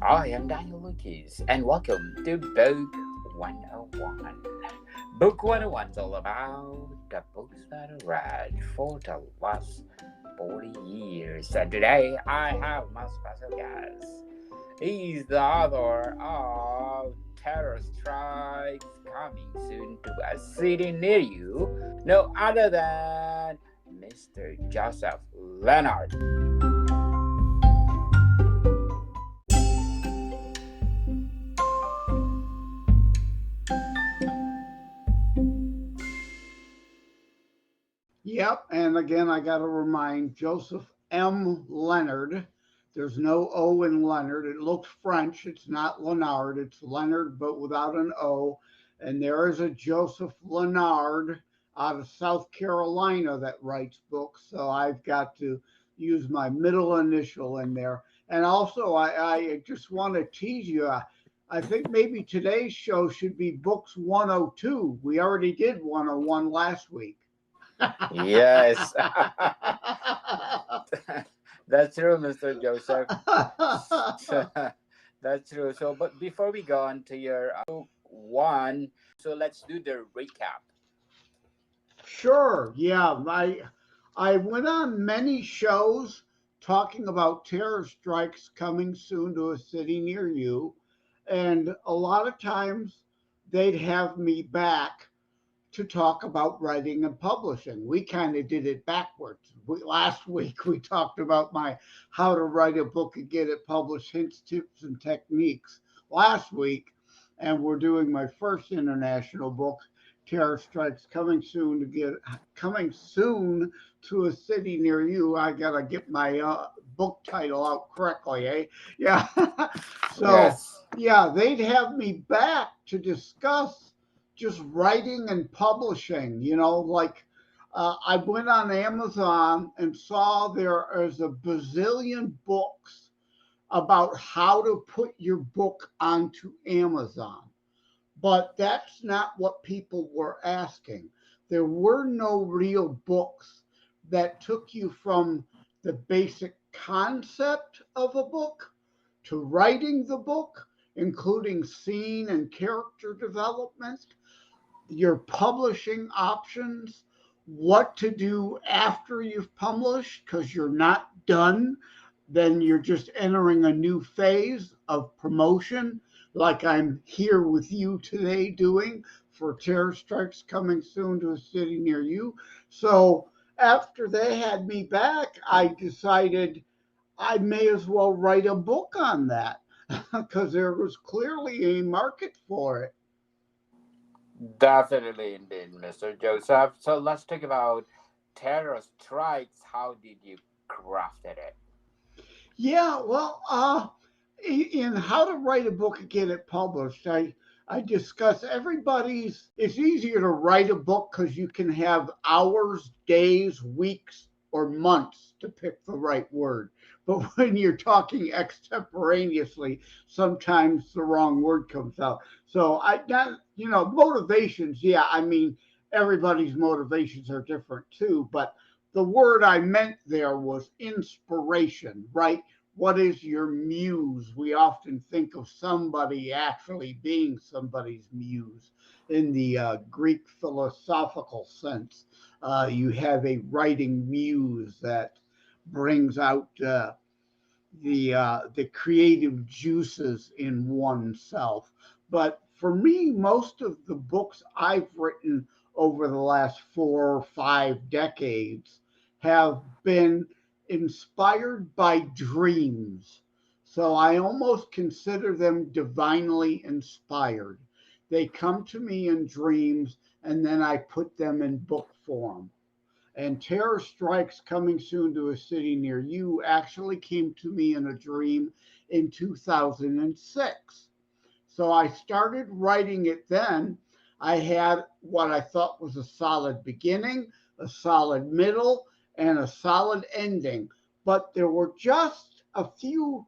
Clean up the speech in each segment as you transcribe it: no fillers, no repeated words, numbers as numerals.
I am Daniel Lucas, and welcome to Book 101. Book 101 is all about the books that I read for the last 40 years. And today I have my special guest. He's the author of Terror Strikes Coming Soon to a City Near You, no other than Mr. Joseph Lenard. Yep, and again, I got to remind Joseph M. Leonard. There's no O in Leonard. It looks French. It's not Lenard. It's Leonard, but without an O. And there is a Joseph Lenard out of South Carolina that writes books. So I've got to use my middle initial in there. And also, I just want to tease you. I think maybe today's show should be Books 102. We already did 101 last week. Yes, that's true, Mr. Joseph. That's true. So, but before we go on to your book one, so let's do the recap. Sure. Yeah. I went on many shows talking about terror strikes coming soon to a city near you. And a lot of times they'd have me back to talk about writing and publishing. We kind of did it backwards. Last week we talked about my how to write a book and get it published, hints, tips, and techniques last week. And we're doing my first international book, Terror Strikes coming soon to a city near you. I gotta get my book title out correctly, eh? Yeah. So Yes. yeah, they'd have me back to discuss just writing and publishing. I went on Amazon and saw there is a bazillion books about how to put your book onto Amazon. But that's not what people were asking. There were no real books that took you from the basic concept of a book to writing the book, including scene and character development, your publishing options, what to do after you've published, because you're not done. Then you're just entering a new phase of promotion, like I'm here with you today doing for Terror Strikes coming soon to a city near you. So after they had me back, I decided I may as well write a book on that because there was clearly a market for it. Definitely, indeed, Mr. Joseph. So let's talk about Terror Strikes. How did you crafted it? Yeah, well, in how to write a book and get it published, I discuss it's easier to write a book because you can have hours, days, weeks, or months to pick the right word. But when you're talking extemporaneously, sometimes the wrong word comes out. So motivations, yeah, I mean, everybody's motivations are different too, but the word I meant there was inspiration, right? What is your muse? We often think of somebody actually being somebody's muse in the Greek philosophical sense. You have a writing muse that brings out the creative juices in oneself. But for me, most of the books I've written over the last 4 or 5 decades have been inspired by dreams. So I almost consider them divinely inspired. They come to me in dreams and then I put them in book form. And Terror Strikes coming soon to a city near you actually came to me in a dream in 2006. So I started writing it then. I had what I thought was a solid beginning, a solid middle, and a solid ending. But there were just a few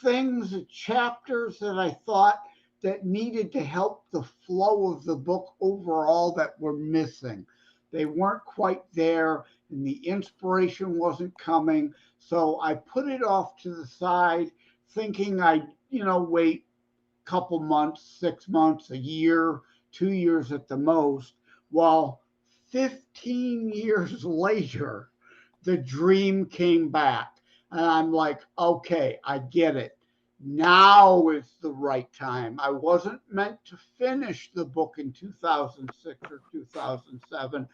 things, chapters that I thought that needed to help the flow of the book overall that were missing. They weren't quite there, and the inspiration wasn't coming. So I put it off to the side, thinking wait a couple months, 6 months, a year, 2 years at the most. Well, 15 years later, the dream came back. And I'm like, okay, I get it. Now is the right time. I wasn't meant to finish the book in 2006 or 2007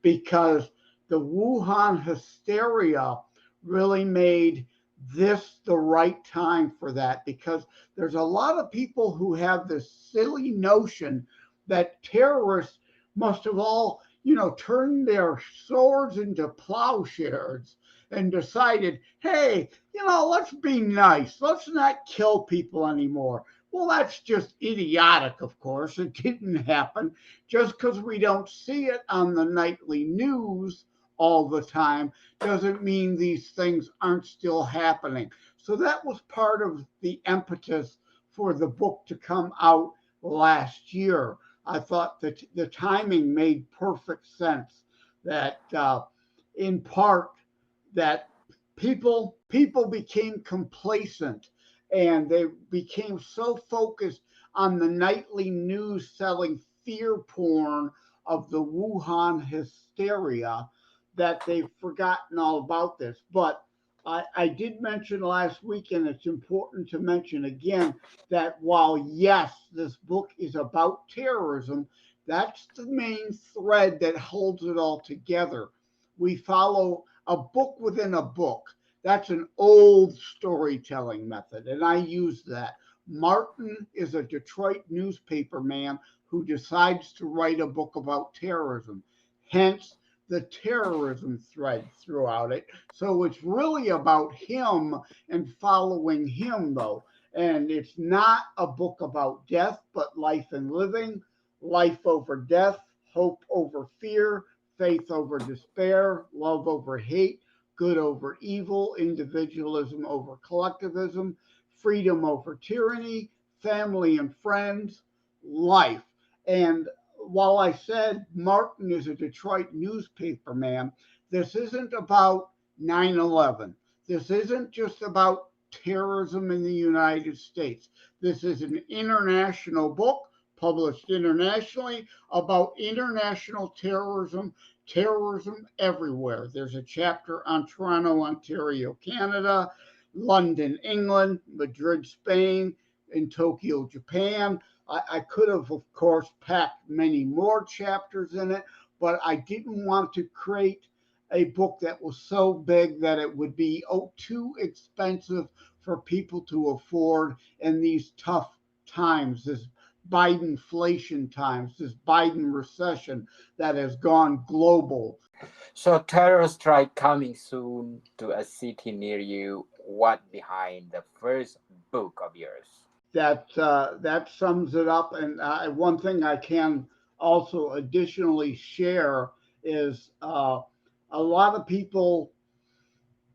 because the Wuhan hysteria really made this the right time for that, because there's a lot of people who have this silly notion that terrorists must have all turned their swords into plowshares and decided, hey, let's be nice. Let's not kill people anymore. Well, that's just idiotic, of course. It didn't happen. Just because we don't see it on the nightly news all the time doesn't mean these things aren't still happening. So that was part of the impetus for the book to come out last year. I thought that the timing made perfect sense. That in part that people became complacent, and they became so focused on the nightly news selling fear porn of the Wuhan hysteria that they've forgotten all about this. But I did mention last week, and it's important to mention again, that while, yes, this book is about terrorism, that's the main thread that holds it all together. We follow a book within a book. That's an old storytelling method, and I use that. Martin is a Detroit newspaper man who decides to write a book about terrorism. Hence, the terrorism thread throughout it. So it's really about him and following him, though. And it's not a book about death, but life and living, life over death, hope over fear, faith over despair, love over hate, good over evil, individualism over collectivism, freedom over tyranny, family and friends, life. And while I said Martin is a Detroit newspaper man, this isn't about 9/11. This isn't just about terrorism in the United States. This is an international book published internationally about international terrorism, terrorism everywhere. There's a chapter on Toronto, Ontario, Canada, London, England, Madrid, Spain, in Tokyo, Japan. I could have, of course, packed many more chapters in it, but I didn't want to create a book that was so big that it would be too expensive for people to afford in these tough times, this Bidenflation times, this Biden recession that has gone global. So terror strike coming soon to a city near you. What behind the first book of yours? That sums it up. And one thing I can also additionally share is a lot of people.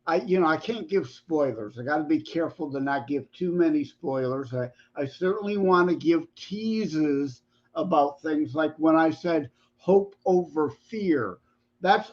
I can't give spoilers. I got to be careful to not give too many spoilers. I certainly want to give teases about things, like when I said hope over fear. That's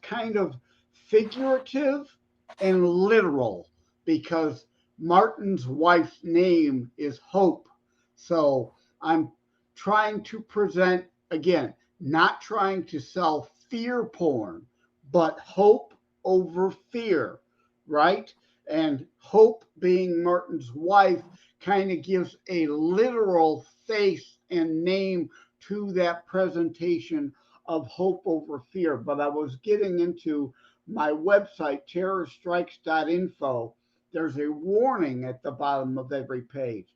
kind of figurative and literal, because Martin's wife's name is Hope. So I'm trying to present, again, not trying to sell fear porn, but hope over fear, right? And Hope, being Martin's wife, kind of gives a literal face and name to that presentation of hope over fear. But I was getting into my website, terrorstrikes.info. There's a warning at the bottom of every page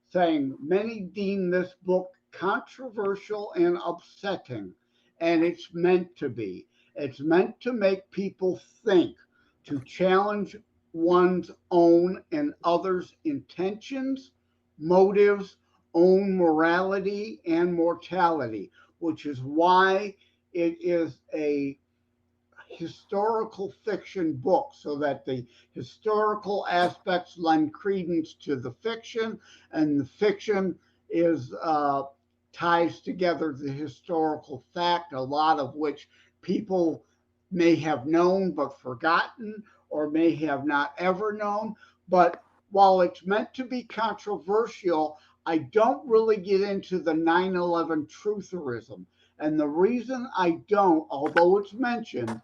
saying many deem this book controversial and upsetting, and it's meant to be. It's meant to make people think, to challenge one's own and others' intentions, motives, own morality, and mortality, which is why it is a historical fiction book, so that the historical aspects lend credence to the fiction, and the fiction is ties together the historical fact, a lot of which people may have known but forgotten, or may have not ever known. But while it's meant to be controversial, I don't really get into the 9/11 trutherism. And the reason I don't, although it's mentioned,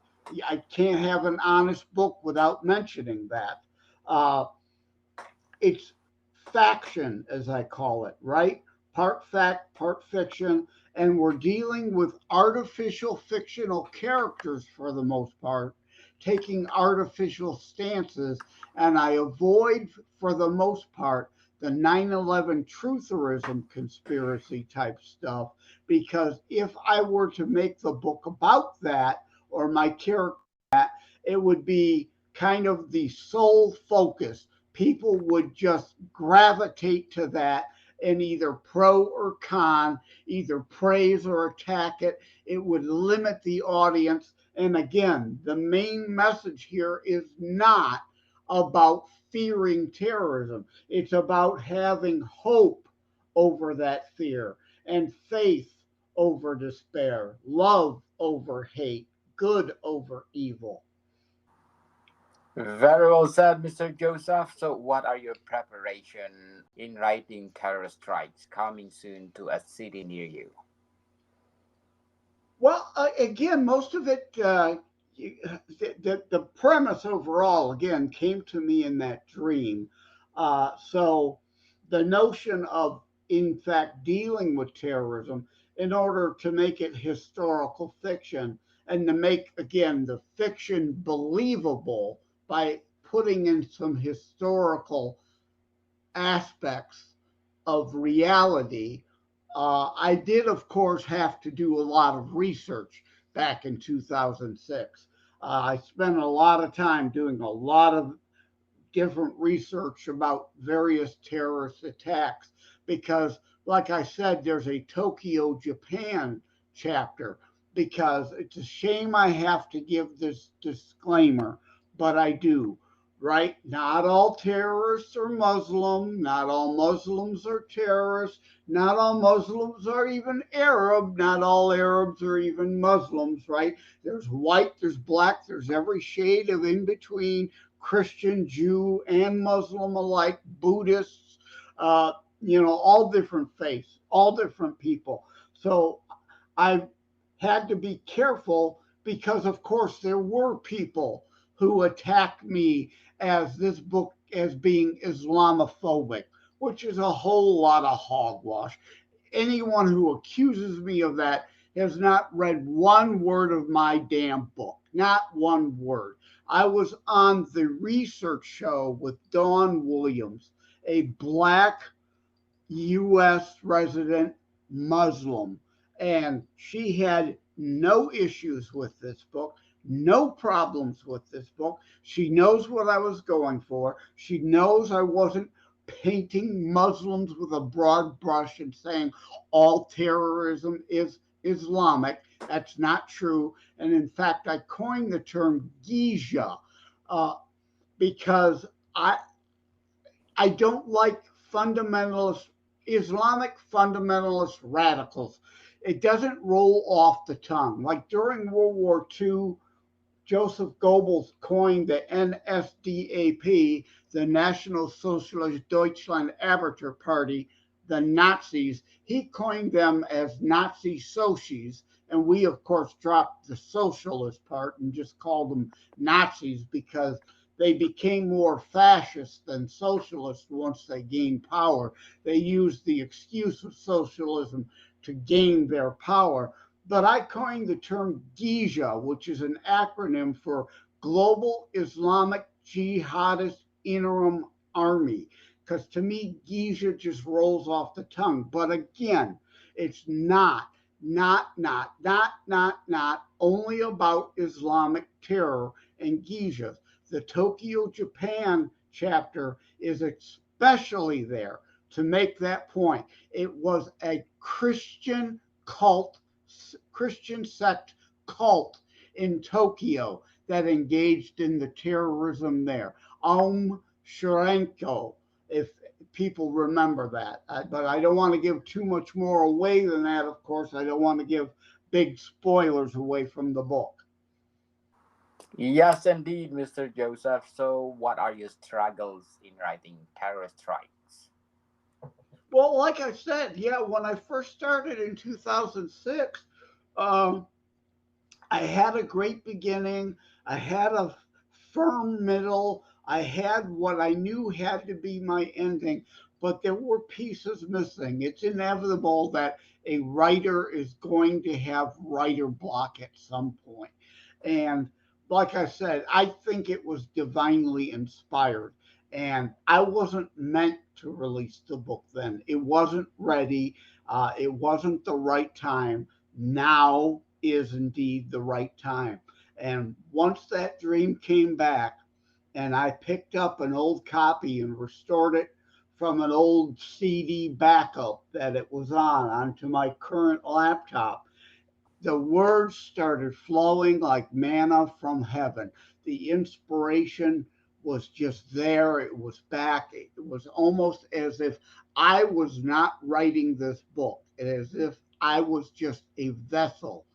I can't have an honest book without mentioning that. Uh, it's faction, as I call it, right? Part fact, part fiction. And we're dealing with artificial fictional characters for the most part, taking artificial stances. And I avoid, for the most part, the 9/11 trutherism conspiracy type stuff, because if I were to make the book about that, or my character, it would be kind of the sole focus. People would just gravitate to that and either pro or con, either praise or attack it. It would limit the audience. And again, the main message here is not about fearing terrorism, it's about having hope over that fear and faith over despair, love over hate, good over evil. Very well said, Mr. Joseph. So, what are your preparation in writing terror strikes coming soon to a city near you? Well, again, most of it, the premise overall, again, came to me in that dream. So the notion of, in fact, dealing with terrorism in order to make it historical fiction and to make, again, the fiction believable by putting in some historical aspects of reality. I did, of course, have to do a lot of research back in 2006. I spent a lot of time doing a lot of different research about various terrorist attacks because, like I said, there's a Tokyo, Japan chapter. Because it's a shame I have to give this disclaimer, but I do. Right? Not all terrorists are Muslim. Not all Muslims are terrorists. Not all Muslims are even Arab. Not all Arabs are even Muslims. Right? There's white, there's black, there's every shade of in between. Christian, Jew, and Muslim alike, Buddhists, uh, all different faiths, all different people. So I've had to be careful because, of course, there were people who attacked me as this book as being Islamophobic, which is a whole lot of hogwash. Anyone who accuses me of that has not read one word of my damn book, not one word. I was on the research show with Dawn Williams, a black US resident Muslim, and she had no issues with this book, no problems with this book. She knows what I was going for. She knows I wasn't painting Muslims with a broad brush and saying all terrorism is Islamic. That's not true. And in fact, I coined the term Geisha uh, because I don't like fundamentalist Islamic fundamentalist radicals. It doesn't roll off the tongue. Like during World War II, Joseph Goebbels coined the NSDAP, the National Socialist Deutschland Arbeiter Party, the Nazis. He coined them as Nazi Socies, and we, of course, dropped the socialist part and just called them Nazis because they became more fascist than socialist once they gained power. They used the excuse of socialism to gain their power. But I coined the term Geisha, which is an acronym for Global Islamic Jihadist Interim Army, because to me, Geisha just rolls off the tongue. But again, it's not only about Islamic terror and Geishas. The Tokyo, Japan chapter is especially there to make that point. It was a cult, Christian sect cult in Tokyo that engaged in the terrorism there. Sharenko, if people remember that. But I don't want to give too much more away than that, of course. I don't want to give big spoilers away from the book. Yes, indeed, Mr. Joseph. So, what are your struggles in writing terror strikes? Well, like I said, yeah, when I first started in 2006, um, I had a great beginning. I had a firm middle. I had what I knew had to be my ending, but there were pieces missing. It's inevitable that a writer is going to have writer block at some point. And like I said, I think it was divinely inspired. And I wasn't meant to release the book then. It wasn't ready. It wasn't the right time. Now is indeed the right time. And once that dream came back, and I picked up an old copy and restored it from an old CD backup that it was on onto my current laptop, the words started flowing like manna from heaven. The inspiration was just there, it was back. It was almost as if I was not writing this book, as if I was just a vessel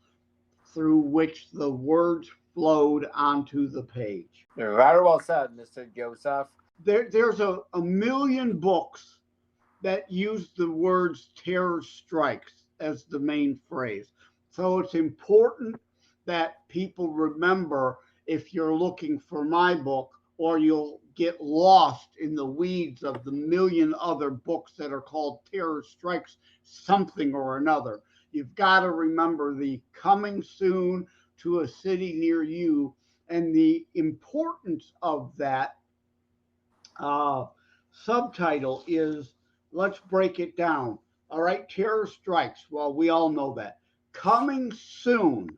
through which the words flowed onto the page. Very well said, Mr. Joseph. There's a million books that use the words terror strikes as the main phrase. So it's important that people remember if you're looking for my book, or you'll get lost in the weeds of the million other books that are called Terror Strikes something or another. You've got to remember the coming soon to a city near you, and the importance of that uh, subtitle is, let's break it down. All right, terror strikes. Well, we all know that. Coming soon,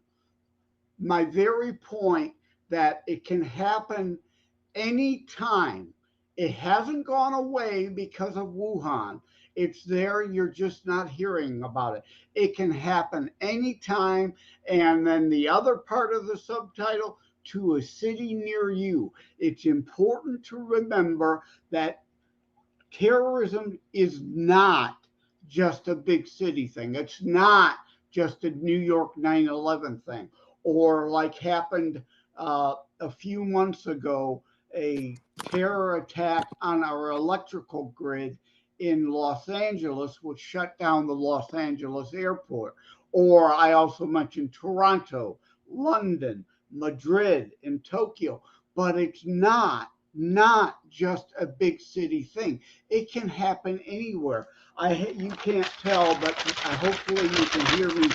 my very point that it can happen anytime. It hasn't gone away because of Wuhan. It's there, you're just not hearing about it. It can happen anytime. And then the other part of the subtitle, to a city near you. It's important to remember that terrorism is not just a big city thing. It's not just a New York 9/11 thing, or like happened a few months ago, a terror attack on our electrical grid in Los Angeles, which shut down the Los Angeles airport. Or I also mentioned Toronto, London, Madrid, and Tokyo. But it's not just a big city thing. It can happen anywhere. You can't tell, but hopefully you can hear me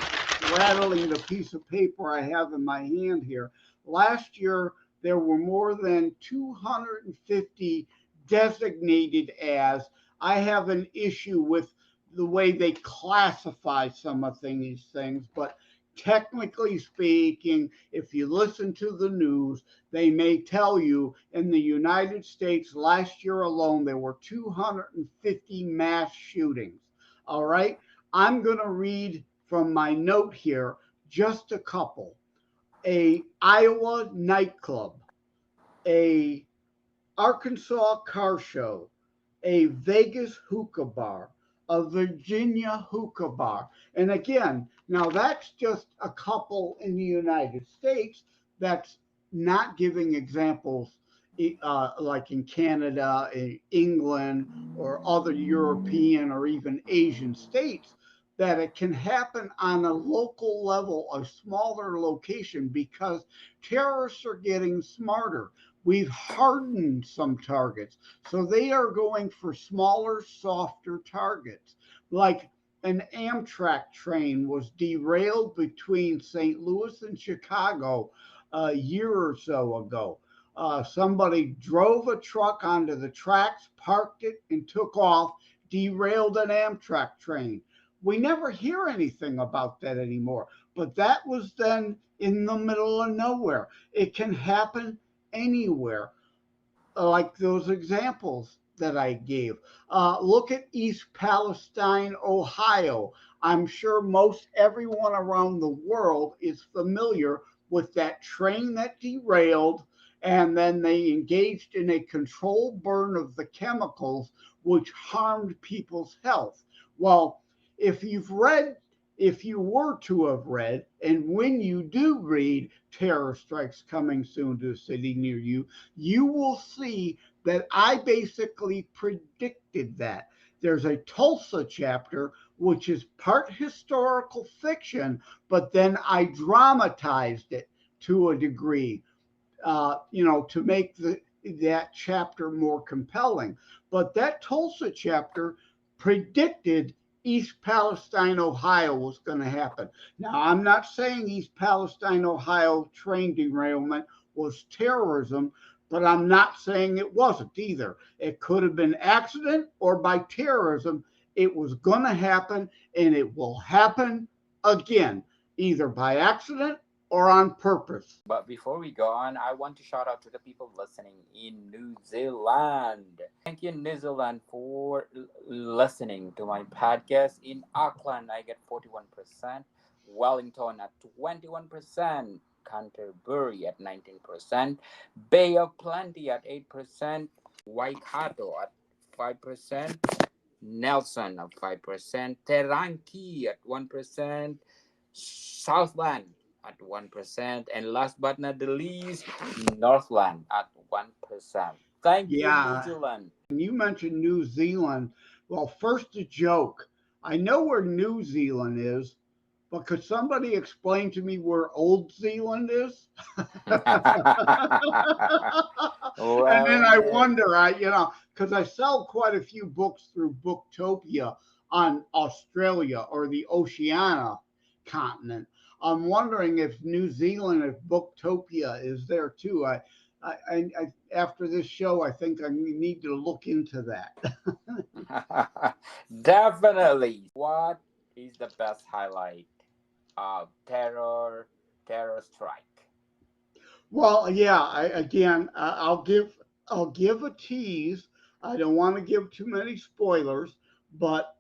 rattling the piece of paper I have in my hand here. Last year there were more than 250 designated as. I have an issue with the way they classify some of these things, but technically speaking, if you listen to the news, they may tell you in the United States last year alone, there were 250 mass shootings. All right. I'm going to read from my note here just a couple. A Iowa nightclub, a Arkansas car show, a Vegas hookah bar, a Virginia hookah bar. And again, now that's just a couple in the United States. That's not giving examples like in Canada, in England, or other European or even Asian states, that it can happen on a local level, a smaller location, because terrorists are getting smarter. We've hardened some targets. So they are going for smaller, softer targets. Like an Amtrak train was derailed between St. Louis and Chicago a year or so ago. Somebody drove a truck onto the tracks, parked it, and took off, derailed an Amtrak train. We never hear anything about that anymore. But that was then in the middle of nowhere. It can happen anywhere, like those examples that I gave. Look at East Palestine, Ohio. I'm sure most everyone around the world is familiar with that train that derailed, and then they engaged in a controlled burn of the chemicals which harmed people's health. Well, if you've read, if you were to have read, and when you do read terror strikes coming soon to a city near you, you will see that I basically predicted that. There's a Tulsa chapter, which is part historical fiction, but then I dramatized it to a degree, to make that chapter more compelling. But that Tulsa chapter predicted East Palestine, Ohio was going to happen. Now, I'm not saying East Palestine, Ohio train derailment was terrorism, but I'm not saying it wasn't either. It could have been accident or by terrorism. It was going to happen, and it will happen again, either by accident or on purpose. But before we go on, I want to shout out to the people listening in New Zealand. Thank you, New Zealand, for listening to my podcast. In Auckland, I get 41%, Wellington at 21%, Canterbury at 19%, Bay of Plenty at 8%, Waikato at 5%, Nelson at 5%, Terangi at 1%, Southland at 1%, and last but not the least, Northland at 1%. Thank you, New Yeah, Zealand. you mentioned New Zealand. Well, first a joke. I know where New Zealand is, but could somebody explain to me where Old Zealand is? And then Well, I wonder, because I sell quite a few books through Booktopia on Australia or the Oceania continent. I'm wondering if New Zealand, if Booktopia is there too. After this show, I think I need to look into that. definitely. What is the best highlight of terror strike? Well, yeah. I'll give a tease. I don't want to give too many spoilers, but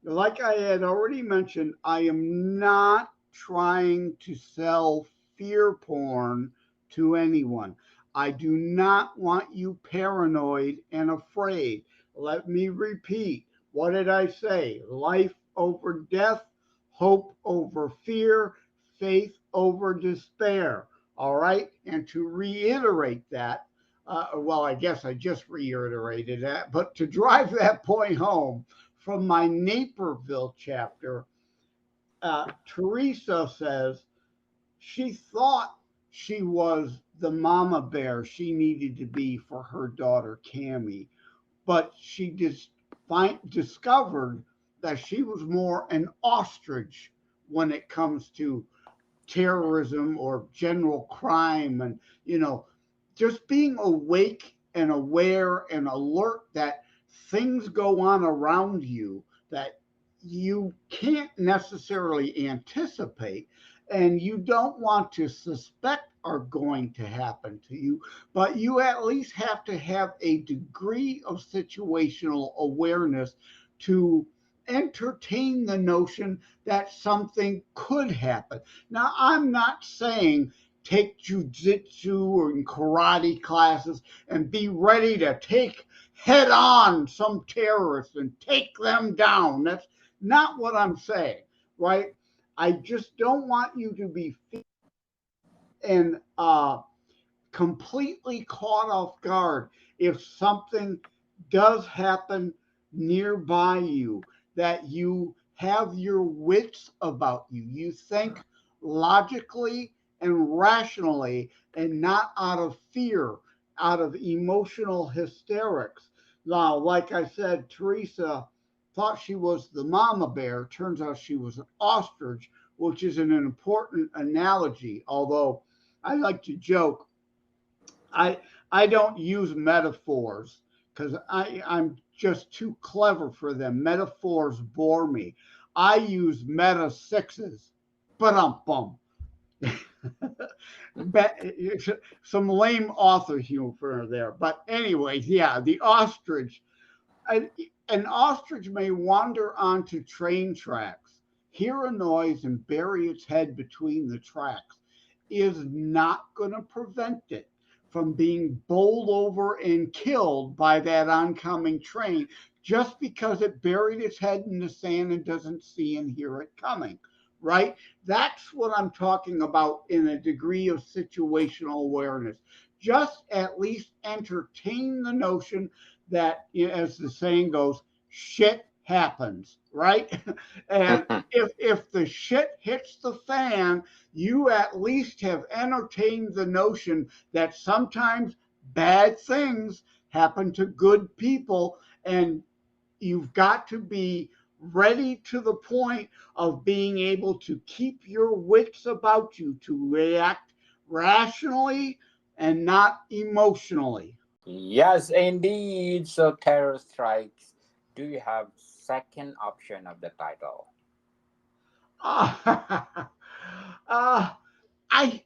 like I had already mentioned, I am not trying to sell fear porn to anyone. I do not want you paranoid and afraid. Let me repeat. What did I say? Life over death, hope over fear, faith over despair. All right. And to reiterate that, well, I guess I just reiterated that, but to drive that point home, from my Naperville chapter, Teresa says she thought she was the mama bear she needed to be for her daughter Cammie, but she just discovered that she was more an ostrich when it comes to terrorism or general crime, and just being awake and aware and alert that things go on around you that you can't necessarily anticipate and you don't want to suspect are going to happen to you, but you at least have to have a degree of situational awareness to entertain the notion that something could happen. Now, I'm not saying take jujitsu or karate classes and be ready to take head on some terrorists and take them down. That's not what I'm saying, right? I just don't want you to be and completely caught off guard if something does happen nearby you, that you have your wits about you. You think logically and rationally and not out of fear, out of emotional hysterics. Now, like I said, Teresa thought she was the mama bear. Turns out she was an ostrich, which is an important analogy, although I like to joke I don't use metaphors because I'm just too clever for them. Metaphors bore me. I use meta sixes. But bum. Some lame author humor there. But anyways, yeah, the ostrich. An ostrich may wander onto train tracks, hear a noise, and bury its head between the tracks. Is not going to prevent it from being bowled over and killed by that oncoming train just because it buried its head in the sand and doesn't see and hear it coming. right? That's what I'm talking about in a degree of situational awareness. Just at least entertain the notion that, as the saying goes, shit happens, right? And if the shit hits the fan, you at least have entertained the notion that sometimes bad things happen to good people, and you've got to be ready to the point of being able to keep your wits about you to react rationally and not emotionally. Yes, indeed. So terror strikes. Do you have second option of the title? uh, uh, I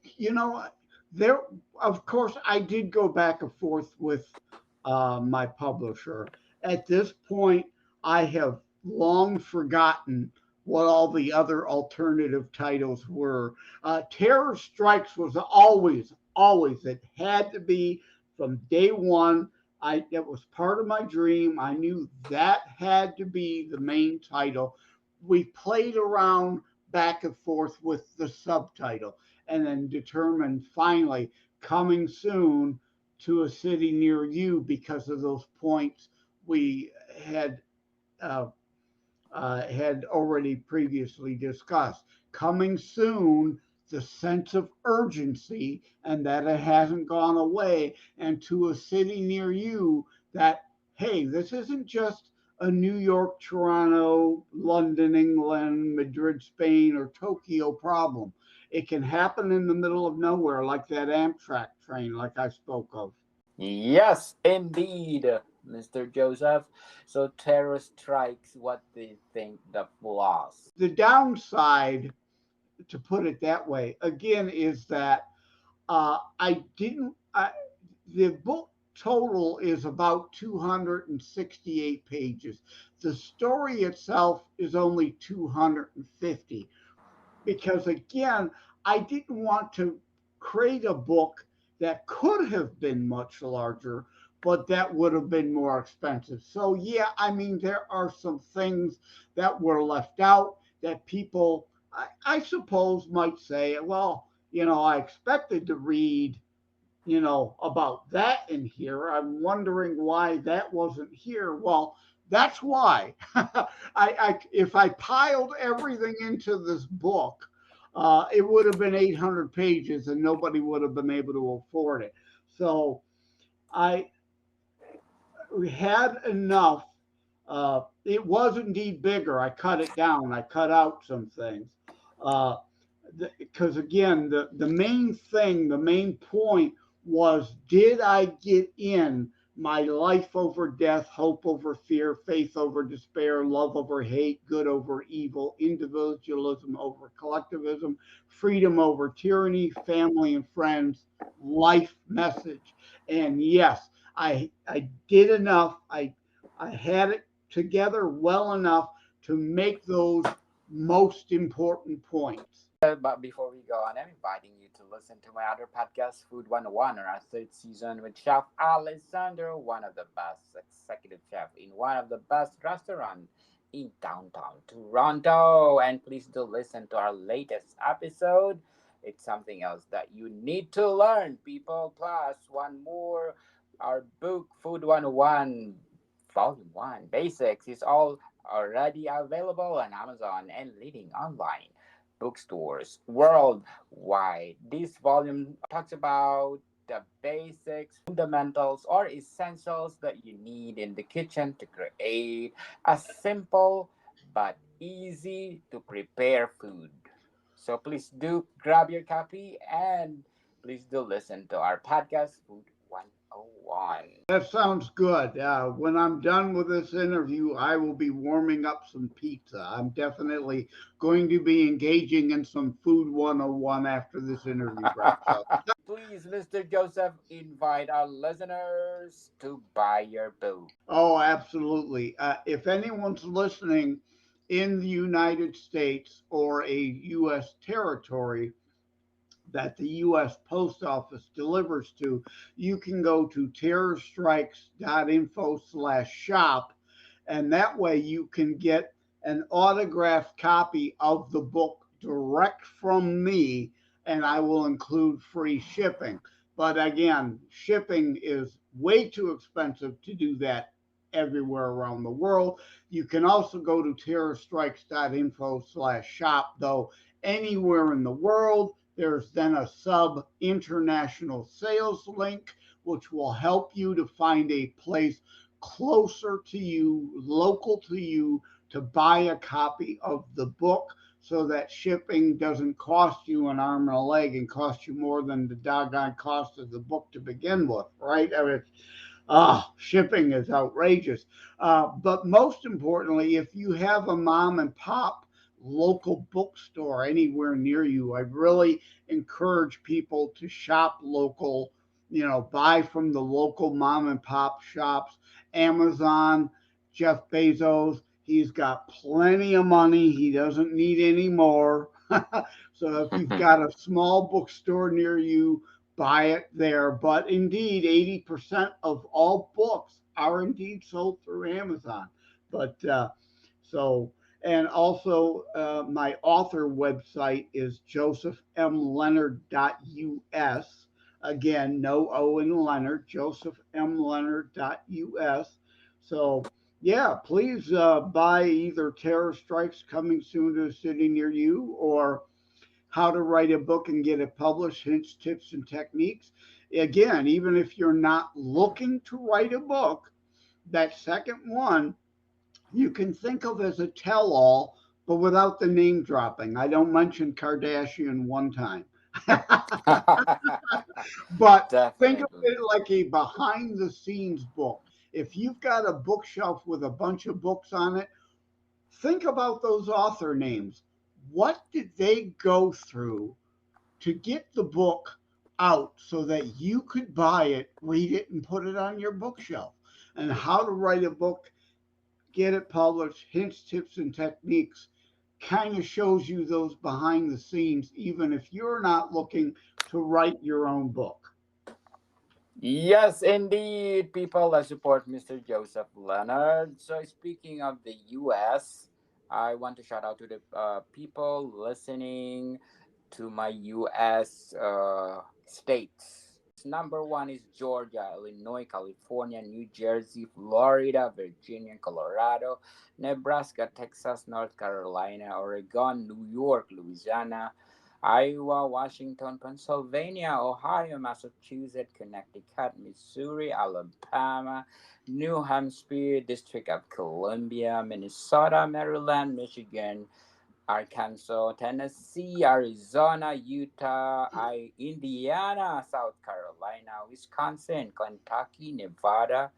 there, of course, I did go back and forth with my publisher. At this point, I have long forgotten what all the other alternative titles were. Terror Strikes was always, it had to be from day one. It was part of my dream. I knew that had to be the main title. We played around back and forth with the subtitle and then determined finally coming soon to a city near you because of those points we uh, had already previously discussed. Coming soon, the sense of urgency and that it hasn't gone away, and to a city near you that, hey, this isn't just a New York, Toronto, London, England, Madrid, Spain, or Tokyo problem. It can happen in the middle of nowhere, like that Amtrak train, like I spoke of. Yes, indeed, Mr. Joseph. So terror strikes. What do you think the flaws? The downside, to put it that way, again, is that I didn't. The book total is about 268 pages. The story itself is only 250 because, again, I didn't want to create a book that could have been much larger, but that would have been more expensive. So, yeah, I mean, there are some things that were left out that people, I suppose, might say, well, I expected to read about that in here. I'm wondering why that wasn't here. Well, that's why. If I piled everything into this book, it would have been 800 pages, and nobody would have been able to afford it. So I we had enough. It was indeed bigger. I cut it down. I cut out some things. Uh, because again, the main thing, the main point was, did I get in my life over death, hope over fear, faith over despair, love over hate, good over evil, individualism over collectivism, freedom over tyranny, family and friends, life message. And yes, I did enough. I had it together well enough to make those most important points. But before we go on, I'm inviting you to listen to my other podcast, Food 101, on our third season with Chef Alessandro, one of the best executive chef in one of the best restaurants in downtown Toronto. And please do listen to our latest episode. It's something else that you need to learn, people. Plus, one more, our book, Food 101, Volume 1, Basics, is all already available on Amazon and leading online bookstores worldwide. This volume talks about the basics, fundamentals, or essentials that you need in the kitchen to create a simple but easy to prepare food. So please do grab your copy and please do listen to our podcast, Food 101. That sounds good. When I'm done with this interview, I will be warming up some pizza. I'm definitely going to be engaging in some Food 101 after this interview wraps up. Please, Mr. Joseph, invite our listeners to buy your book. Oh, absolutely. If anyone's listening in the United States or a U.S. territory that the U.S. Post Office delivers to, you can go to terrorstrikes.info/shop, and that way you can get an autographed copy of the book direct from me, and I will include free shipping. But again, shipping is way too expensive to do that everywhere around the world. You can also go to terrorstrikes.info/shop, though anywhere in the world. There's then a sub international sales link, which will help you to find a place closer to you, local to you, to buy a copy of the book so that shipping doesn't cost you an arm and a leg and cost you more than the doggone cost of the book to begin with, right? I mean, shipping is outrageous. But most importantly, if you have a mom and pop local bookstore anywhere near you, I really encourage people to shop local, buy from the local mom and pop shops. Amazon, Jeff Bezos, he's got plenty of money. He doesn't need any more. So if you've got a small bookstore near you, buy it there. But indeed, 80% of all books are indeed sold through Amazon. But so, and also my author website is josephmlenard.us. Again, no O in Leonard, josephmlenard.us. So, yeah, please buy either Terror Strikes Coming Soon to a City Near You or How to Write a Book and Get It Published, Hints, Tips, and Techniques. Again, even if you're not looking to write a book, that second one you can think of as a tell all, but without the name dropping. I don't mention Kardashian one time. But think of Definitely. it like a behind the scenes book. If you've got a bookshelf with a bunch of books on it, think about those author names. What did they go through to get the book out so that you could buy it, read it, and put it on your bookshelf? And How to Write a Book, Get It Published, Hints, Tips, and Techniques kind of shows you those behind the scenes, even if you're not looking to write your own book. Yes, indeed, people that support Mr. Joseph Leonard. So, speaking of the US, I want to shout out to the people listening to my US states. Number one is Georgia, Illinois, California, New Jersey, Florida, Virginia, Colorado, Nebraska, Texas, North Carolina, Oregon, New York, Louisiana, Iowa, Washington, Pennsylvania, Ohio, Massachusetts, Connecticut, Missouri, Alabama, New Hampshire, District of Columbia, Minnesota, Maryland, Michigan, Arkansas, Tennessee, Arizona, Utah, Indiana, South Carolina, Wisconsin, Kentucky, Nevada,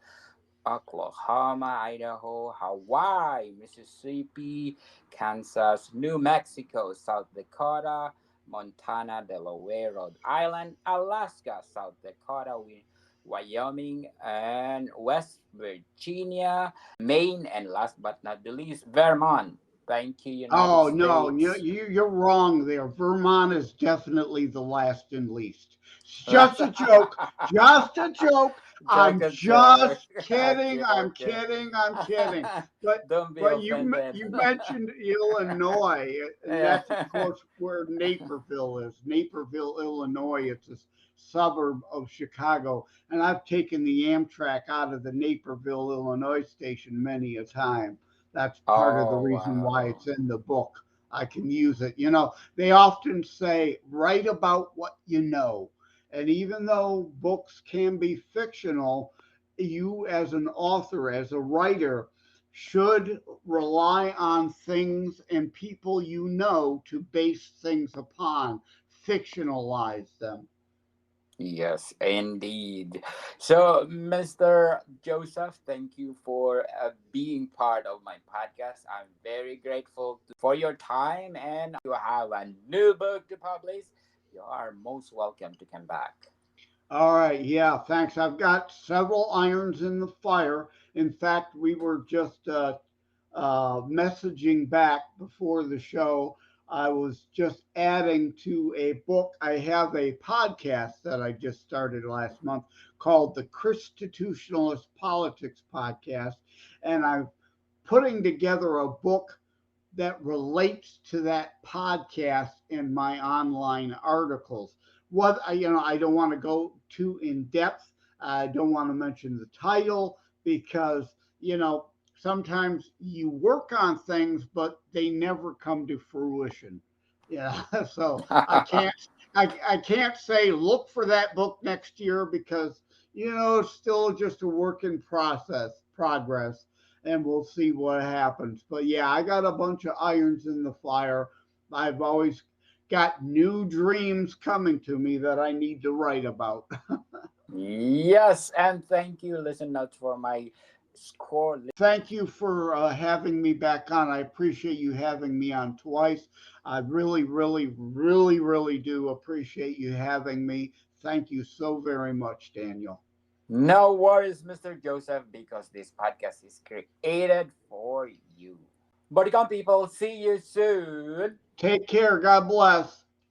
Oklahoma, Idaho, Hawaii, Mississippi, Kansas, New Mexico, South Dakota, Montana, Delaware, Rhode Island, Alaska, South Dakota, Wyoming, and West Virginia, Maine, and last but not the least, Vermont. Thank you, United Oh no, States. you're wrong there. Vermont is definitely the last and least. It's just That's a joke. Just a joke. joke I'm a joke. just kidding. I'm Joking. kidding. I'm kidding. But Don't be but offended. you mentioned Illinois, and that's of Yeah. course where Naperville is. Naperville, Illinois. It's a suburb of Chicago, and I've taken the Amtrak out of the Naperville, Illinois station many a time. That's part of the Oh, reason why wow. it's in the book. I can use it. They often say, write about what you know. And even though books can be fictional, you as an author, as a writer, should rely on things and people you know to base things upon, fictionalize them. Yes, indeed. So, Mr. Joseph, thank you for being part of my podcast. I'm very grateful for your time. And you have a new book to publish, you are most welcome to come back. All right. Yeah. Thanks. I've got several irons in the fire. In fact, we were just messaging back before the show. I was just adding to a book. I have a podcast that I just started last month called the Constitutionalist Politics Podcast. And I'm putting together a book that relates to that podcast in my online articles. What I don't want to go too in depth. I don't want to mention the title because sometimes you work on things, but they never come to fruition. Yeah, so I can't say look for that book next year because it's still just a work in progress, and we'll see what happens. But yeah, I got a bunch of irons in the fire. I've always got new dreams coming to me that I need to write about. Yes, and thank you. Listen out for my score. Thank you for having me back on. I appreciate you having me on twice. I really, really, really, really do appreciate you having me. Thank you so very much, Daniel. No worries, Mr. Joseph, because this podcast is created for you. Bodycon people, see you soon. Take care. God bless.